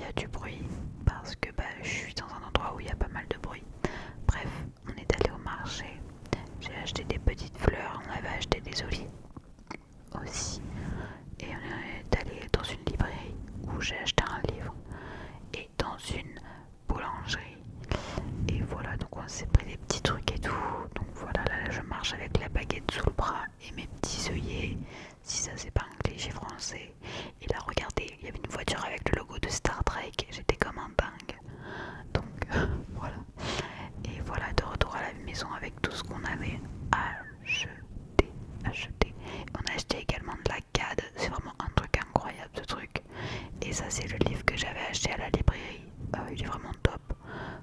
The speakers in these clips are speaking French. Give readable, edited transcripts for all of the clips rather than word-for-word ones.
s'il y a du bruit parce que je suis dans un endroit où il y a pas mal de bruit. Bref, on est allé au marché, j'ai acheté des petites fleurs, on avait acheté des olives aussi et on est allé dans une librairie où j'ai acheté un livre et dans une boulangerie. Et voilà, donc on s'est pris des petits trucs et tout. Donc voilà, là je marche avec la baguette sous le bras et mes petits œillets, si ça c'est pas un cliché français. Et là regardez, il y avait une voiture avec le logo de Star Trek, j'étais comme un dingue. Donc voilà. Et voilà, de retour à la maison avec tout ce qu'on avait acheté. On a acheté également de la CAD, c'est vraiment un truc incroyable ce truc. Et ça c'est le livre que j'avais acheté à la librairie. Il est vraiment top,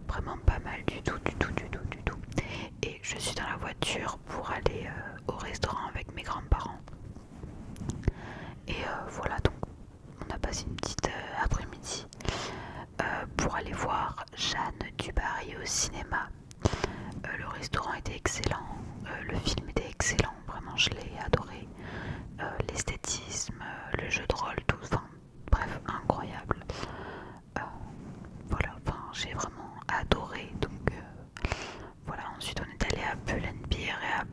vraiment pas mal du tout. Et je suis dans la voiture pour aller au restaurant avec mes grands-parents. Et voilà, donc on a passé une petite après-midi pour aller voir Jeanne du Barry au cinéma. Le restaurant était excellent, le film était excellent, vraiment je l'ai adoré. L'esthétisme, le jeu de rôle, tout, enfin bref, incroyable. Voilà, enfin j'ai vraiment adoré. Donc voilà, ensuite on est allé à Pull&Bear et à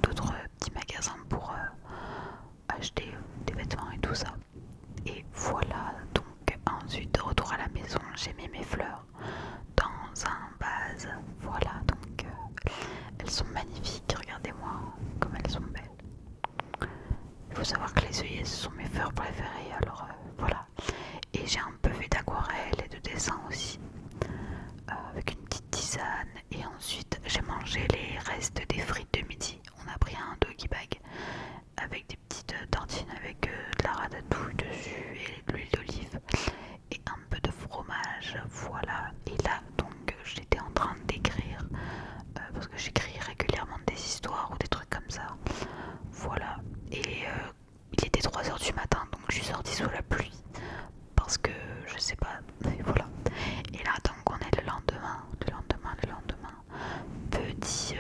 d'autres petits magasins pour acheter des vêtements et tout ça. Et voilà, donc ensuite de retour à la maison, j'ai mis mes fleurs dans un vase. Voilà, donc elles sont magnifiques, regardez-moi comme elles sont belles. Il faut savoir que les œillets sont mes fleurs préférées, alors voilà. Et j'ai un peu fait d'aquarelle et de dessin aussi, avec une petite tisane. Et ensuite j'ai mangé les restes des frites de midi. On a pris un doggy bag avec des petites tartines avec de la ratatouille dessus et de l'huile d'olive et un peu de fromage, voilà. Et là donc j'étais en train d'écrire parce que j'écris régulièrement des histoires ou des trucs comme ça, voilà. Et il était 3 h du matin, donc je suis sortie sous la pluie parce que je sais pas, mais voilà. Et là donc on est le lendemain, petit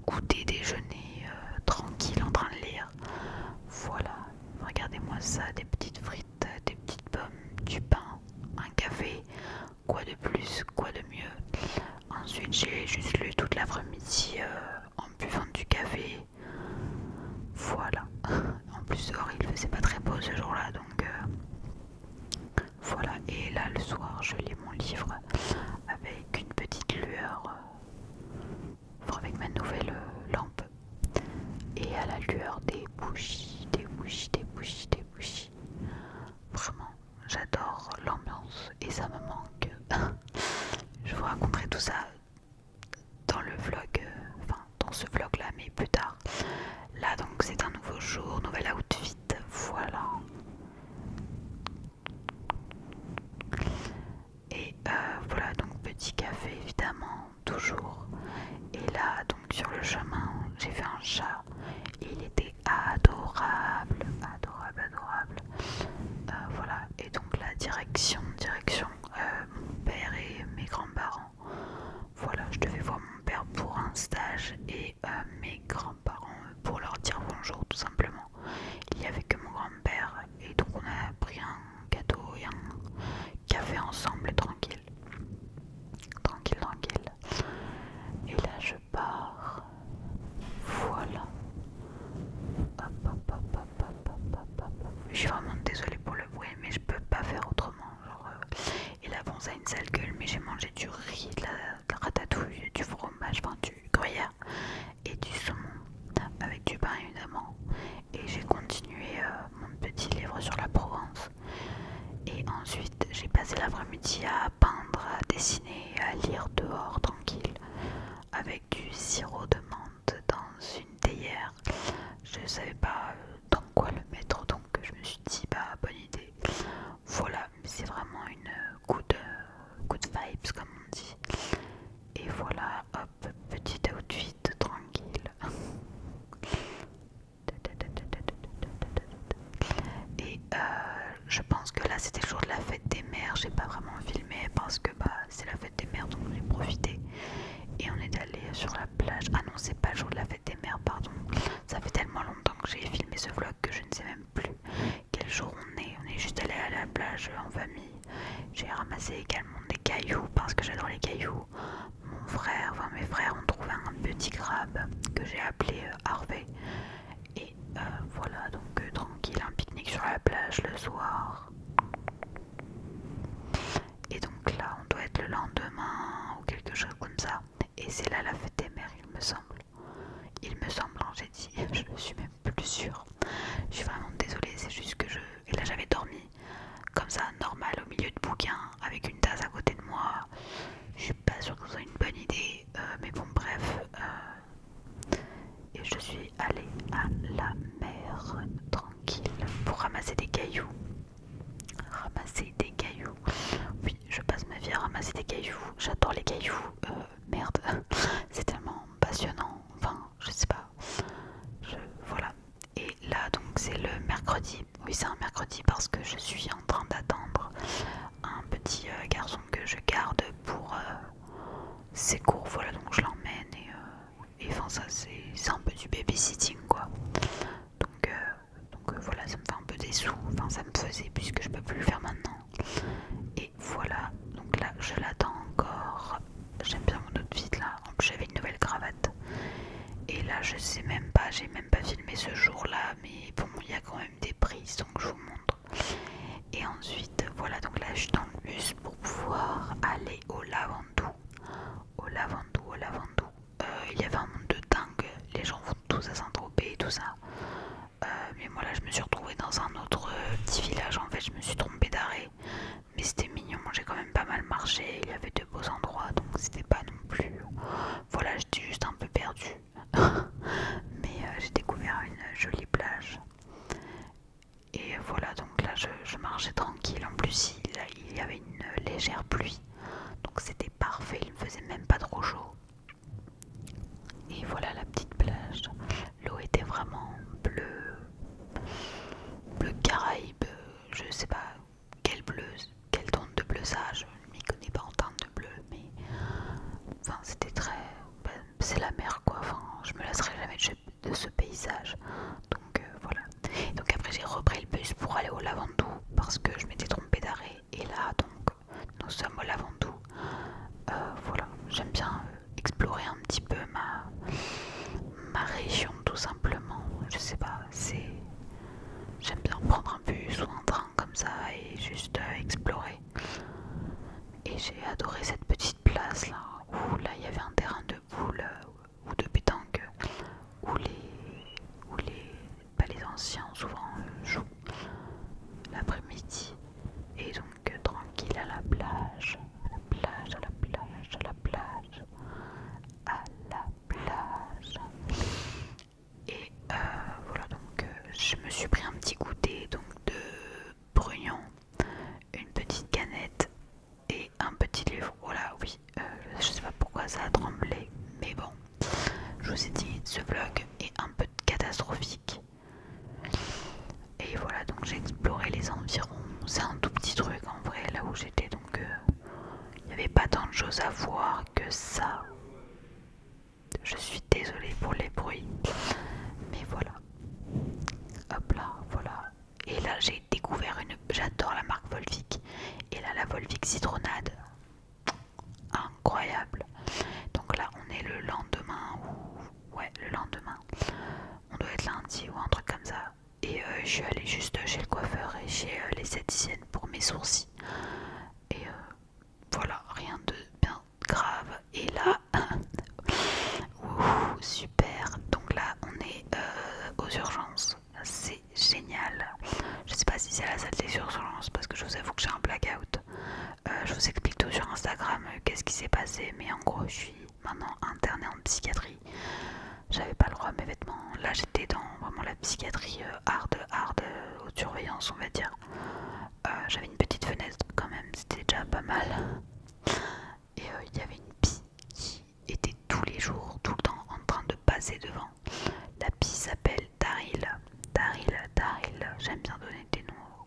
goûter déjeuner tranquille en train de lire. Voilà, regardez-moi ça, des petites frites, des petites pommes, du pain, un café, quoi de plus, quoi de mieux. Ensuite j'ai juste lu toute l'après-midi en buvant du café. Voilà, en plus dehors il faisait pas très beau ce jour-là, donc voilà. Et là le soir je lis mon livre avec une petite lueur, avec ma nouvelle lampe et à la lueur des bougies. Vraiment, j'adore l'ambiance et ça me manque. Je vous raconterai tout ça dans le vlog, enfin dans ce vlog là, mais plus tard. Là donc c'est un nouveau jour, nouvel outfit, voilà. Et voilà, donc petit café évidemment, toujours. Et là donc sur le chemin j'ai fait un chat. Il était adorable. Voilà, et donc la direction mon père et mes grands-parents. Voilà, je devais voir mon père pour un stage et mes grands-parents pour leur dire bonjour tout simplement. Il n'y avait que mon grand-père et donc on a pris un gâteau et un café ensemble tranquille. Et là je pars. Voilà. Je suis vraiment désolée pour le bruit, mais je peux pas faire autrement. Genre, et là, bon, ça a une sale gueule, mais j'ai mangé du riz, de la ratatouille, du fromage, enfin du gruyère et du saumon avec du pain évidemment. Et j'ai continué mon petit livre sur la Provence. Et ensuite, j'ai passé l'après-midi à peindre, à dessiner, à lire dehors tranquille avec du sirop de menthe dans une théière. Je savais pas dans quoi le mettre, donc je me suis dit bonne idée. Voilà, c'est vraiment une good vibes comme on dit. Et voilà, hop, petit outfit tranquille. Et je pense que là c'était le jour de la fête des mères. J'ai pas vraiment filmé parce que c'est la fête des mères, donc j'ai profité. Et on est allé sur la plage. Ah non, c'est pas le jour de la fête des mères, pardon. Ça fait tellement longtemps que j'ai filmé ce vlog que je ne sais même plus quel jour on est. On est juste allé à la plage en famille. J'ai ramené plage le soir. Et donc là, on doit être le lendemain ou quelque chose comme ça. Et c'est là la fête des mères, il me semble. Il me semble, hein, j'ai dit, je ne suis même plus sûre. Je suis vraiment désolée, c'est juste que je... Et là j'avais dormi comme ça, normal, au milieu de bouquins, avec une tasse à côté de moi. Je suis pas sûre que ce soit une bonne idée, mais bon, bref. Et je suis allée à la mer, tranquille, pour ramasser des cailloux. Ramasser des cailloux. Oui, je passe ma vie à ramasser des cailloux. J'adore les cailloux. Merde, c'est tellement passionnant. Enfin, je sais pas. Voilà. Et là, donc, c'est le mercredi. Oui, c'est un mercredi parce que je suis en train d'attendre un petit garçon que je garde pour ses cours. Voilà, donc je l'emmène et enfin, ça, c'est un peu du babysitting, quoi. Donc voilà, ça me fait un peu des sous. Enfin, ça me faisait puisque je peux plus le faire maintenant. Et voilà, donc là, je l'attends encore. J'aime bien mon outfit là. En plus, j'avais une nouvelle cravate. Et là, je sais même pas, j'ai même pas filmé ce jour-là, mais bon, il y a quand même des prises, donc je vous montre. Et ensuite, voilà, donc là, je suis dans le bus pour pouvoir aller au Lavandou. Au Lavandou, au Lavandou. Il y avait un monde de dingue, les gens vont tous à Saint-Tropez et tout ça. Mais moi là, je me suis retrouvée dans un autre petit village, en fait, je me suis trompée d'arrêt. Mais c'était mignon, j'ai quand même pas mal marché, il y avait de beaux endroits, donc c'était pas non plus... Voilà, j'étais juste un peu perdue. Mais j'ai découvert une jolie plage. Et voilà, donc là je marchais tranquille. En plus, il y avait une légère pluie, donc c'était parfait, il ne faisait même pas trop chaud. Et voilà la petite plage. L'eau était vraiment bleue, bleu Caraïbe, je sais pas quel bleu, quelle tonne de bleu ça, je ne m'y connais pas en termes de bleu, mais enfin c'était très... c'est la mer quoi, enfin je me lasserai jamais de ce paysage. Donc voilà. Donc après j'ai repris le bus pour aller au Lavandou parce que je m'étais trompée d'arrêt. Et là donc nous sommes au Lavandou. Voilà, j'aime bien explorer un petit peu ma région tout simplement. Je sais pas, c'est... J'aime bien prendre un bus ou un train comme ça et juste explorer. Et j'ai adoré cette petite place là, où là il y avait un terrain de boules ou de pétanque, où les anciens souvent jouent l'après-midi. Et donc tranquille à la plage, à la plage, à la plage, à la plage, à la plage. Et voilà, donc je me suis pris un petit goûter donc de brugnon, une petite canette et un petit livre. Voilà, oui, je sais pas pourquoi ça a tremblé, mais bon, je vous ai dit, ce vlog est un peu catastrophique. Et voilà, donc j'ai exploré les environs. C'est un tout petit truc en vrai, là où j'étais, donc il n'y avait pas tant de choses à voir que ça. Je suis désolée pour les bruits, mais voilà. Hop là, voilà. Et là j'ai découvert une... J'adore la marque Volvic. Et là la Volvic citronnade, incroyable. Donc là on est le lendemain ou... Ouais, le lendemain. On doit être lundi ou un truc comme ça. Et je suis allée juste chez le coiffeur et chez l'esthéticienne pour mes sourcils. Et voilà, rien de bien grave. Et là, super. Donc là, on est aux urgences. C'est génial. Je sais pas si c'est la salle des urgences parce que je vous avoue que j'ai un blackout. Je vous explique tout sur Instagram qu'est-ce qui s'est passé. Mais en gros, je suis maintenant internée en psychiatrie. J'avais pas le droit à mes vêtements. Là, j'étais dans vraiment la psychiatrie hard, haute surveillance, on va dire. J'avais une petite fenêtre quand même, c'était déjà pas mal. Et il y avait une pie qui était tous les jours, tout le temps en train de passer devant. La pie s'appelle Daryl. Daryl. J'aime bien donner des noms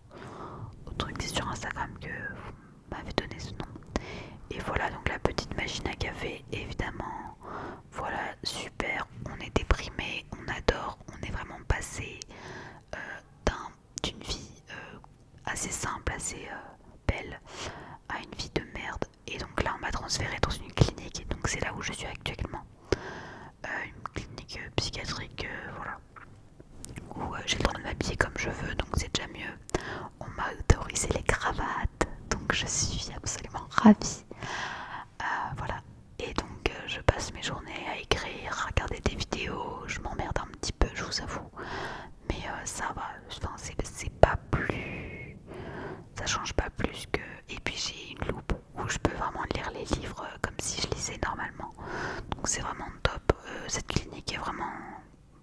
aux trucs. C'est sur Instagram que vous m'avez donné ce nom. Et voilà, donc la petite machine à café, évidemment. Voilà, super. On est déprimé, on adore. On est vraiment passé d'une vie assez simple, assez belle, à une vie de merde. Et donc là, on m'a transféré dans une clinique. Et donc c'est là où je suis actuellement. Une clinique psychiatrique, voilà. Où j'ai le droit de m'habiller comme je veux, donc c'est déjà mieux. ravie. Voilà. Et donc je passe mes journées à écrire, à regarder des vidéos, je m'emmerde un petit peu, je vous avoue. Mais ça va, enfin, c'est pas plus... Ça change pas plus que... Et puis j'ai une loupe où je peux vraiment lire les livres comme si je lisais normalement. Donc c'est vraiment top. Cette clinique est vraiment...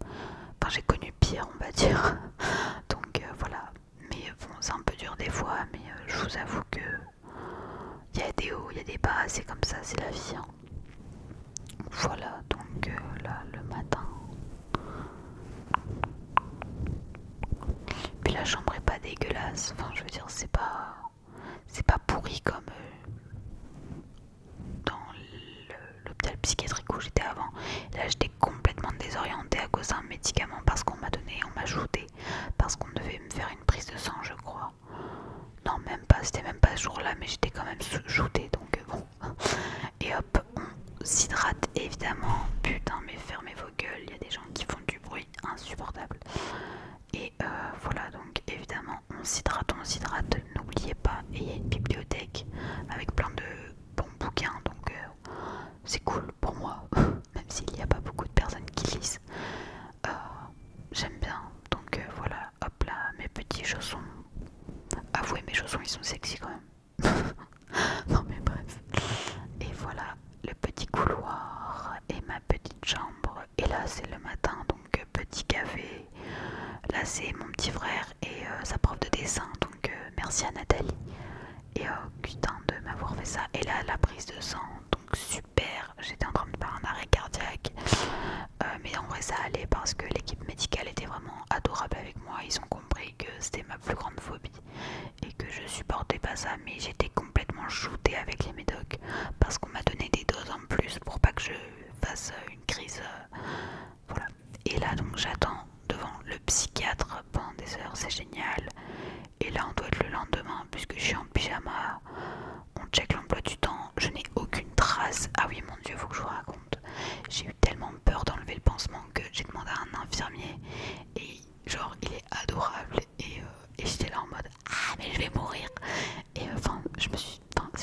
Enfin j'ai connu pire on va dire. Donc voilà. Mais bon c'est un peu dur des fois, mais je vous avoue que... Il y a des hauts, il y a des bas, c'est comme ça, c'est la vie. Hein. Voilà, donc là le matin. Puis la chambre est pas dégueulasse, enfin je veux dire c'est pas pourri comme dans l'hôpital psychiatrique où j'étais avant. Là j'étais complètement désorientée à cause d'un médicament parce qu'on m'a shooté, parce qu'on devait me faire une prise de sang je crois. Non même pas, c'était même pas ce jour là mais j'étais quand même shootée donc bon. Et hop, on s'hydrate évidemment. Putain mais fermez vos gueules, il y a des gens qui font du bruit insupportable. Et voilà donc évidemment on s'hydrate, n'oubliez pas, et il y a une bibliothèque avec plein de bons bouquins donc c'est cool pour moi, même s'il n'y a pas beaucoup de personnes qui lisent. J'aime bien, donc voilà, hop là, mes petits chaussons. Avouez mes chaussons ils sont sexy quand même. Non mais bref. Et voilà le petit couloir et ma petite chambre. Et là c'est le matin donc petit café. Là c'est mon petit frère et sa prof de dessin donc merci à Nathalie. Et putain de m'avoir fait ça. Et là la prise de sang donc super. J'étais en train de faire un arrêt cardiaque. Mais en vrai ça allait parce que l'équipe médicale était vraiment adorable avec moi. Ils ont compris que c'était ma plus grande phobie et que je supportais pas ça, mais j'étais complètement shootée avec les médocs parce qu'on m'a donné des doses en plus pour pas que je fasse une crise. Voilà. Et là donc j'attends devant le psychiatre pendant des heures, c'est génial. Et là on doit être le lendemain puisque je suis en pyjama. On check l'emploi du temps, je n'ai aucune trace. Ah oui mon dieu, faut que je vous raconte. J'ai eu tellement peur d'enlever le pansement que j'ai demandé à un infirmier et genre il est adorable et j'étais là en mode ah mais je vais mourir. Et enfin je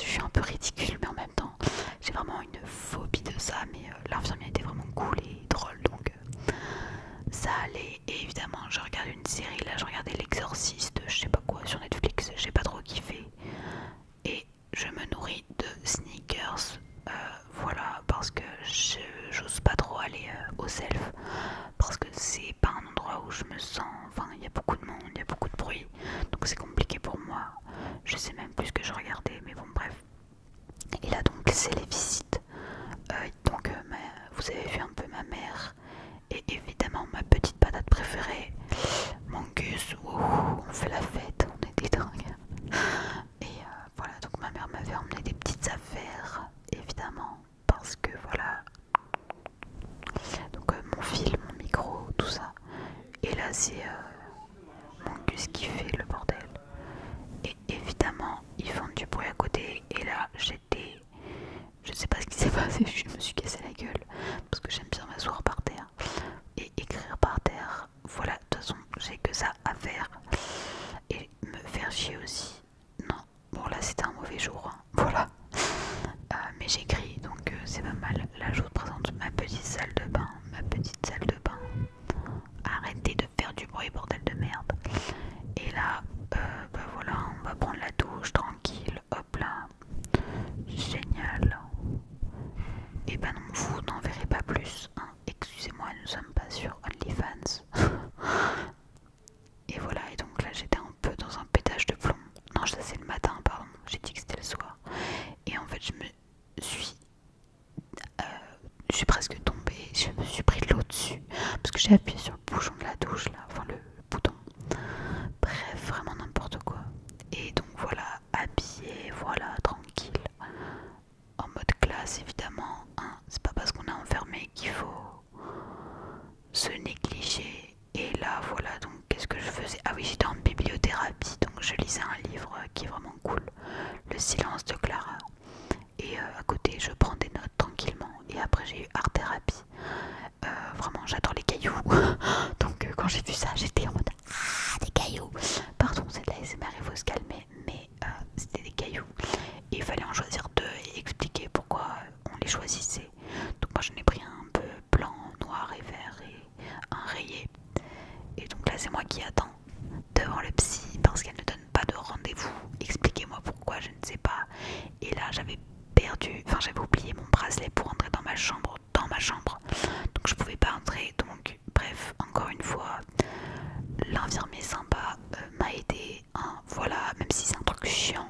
suis un peu ridicule mais en même temps j'ai vraiment une phobie de ça, mais l'infirmier était vraiment cool et drôle donc ça allait. Et évidemment je regarde une série, là je regardais l'exorciste je sais pas quoi sur Netflix, j'ai pas trop kiffé et je me nourris de sneakers. Voilà parce que j'ose pas trop aller au self parce que c'est pas un endroit où je me sens, enfin il y a beaucoup de monde, il y a beaucoup de bruit donc c'est compliqué pour moi. Je sais même plus ce que je regardais mais bon bref. Et là donc c'est les visites. Donc vous avez vu un peu ma mère et évidemment ma petite patate préférée, mon Gus. On fait la fête, on est des dingues. Et voilà donc ma mère m'avait emmené des petites affaires évidemment parce que voilà. Donc mon fil, mon micro, tout ça. Et là c'est mon Gus qui fait le bordel. Et évidemment ils font du bruit à côté. Et là j'étais... Je sais pas ce qui s'est passé, je me suis cassé la gueule. Parce que j'aime bien m'asseoir par terre. Et écrire par terre. Voilà, de toute façon j'ai que ça à faire. Et me faire chier aussi. Non, bon là c'était un mauvais jour. Hein. Voilà. Mais j'écris donc c'est pas mal. Là je vous présente ma petite salle de bain. Ma petite salle de bain. Arrêtez de faire du bruit bordel de merde. Et là bah voilà, on va prendre la douche tranquille. Hop là. Génial. Et bah non, vous n'en verrez pas plus. Hein. Excusez-moi, nous sommes pas sur OnlyFans. Et voilà, et donc là j'étais un peu dans un pétage de plomb. Non, ça c'est le matin, pardon. J'ai dit que c'était le soir. Et en fait je suis presque tombée. Je me suis pris de l'eau dessus. Parce que j'ai appuyé sur le bouchon de la douche là. Enfin le bouton. Bref, vraiment n'importe quoi. Et donc voilà, habillée, voilà, tranquille. En mode classe évidemment. Hein. C'est pas parce qu'on est enfermé qu'il faut se négliger. Et là voilà, donc qu'est-ce que je faisais? Ah oui, j'étais en bibliothérapie. Donc je lisais un livre qui est vraiment cool. Le silence de Clara. Et à côté je prends des notes tranquillement. Et après j'ai eu art thérapie. Vraiment j'adore les cailloux. Donc quand j'ai vu ça j'étais en mode ah des cailloux. Pardon c'est de la ASMR, il faut se calmer. Mais c'était des cailloux. Et il fallait en choisir je ne sais pas. Et là j'avais perdu, enfin j'avais oublié mon bracelet pour entrer dans ma chambre, donc je pouvais pas entrer. Donc bref, encore une fois, l'infirmier sympa m'a aidé, hein, voilà, même si c'est un truc chiant,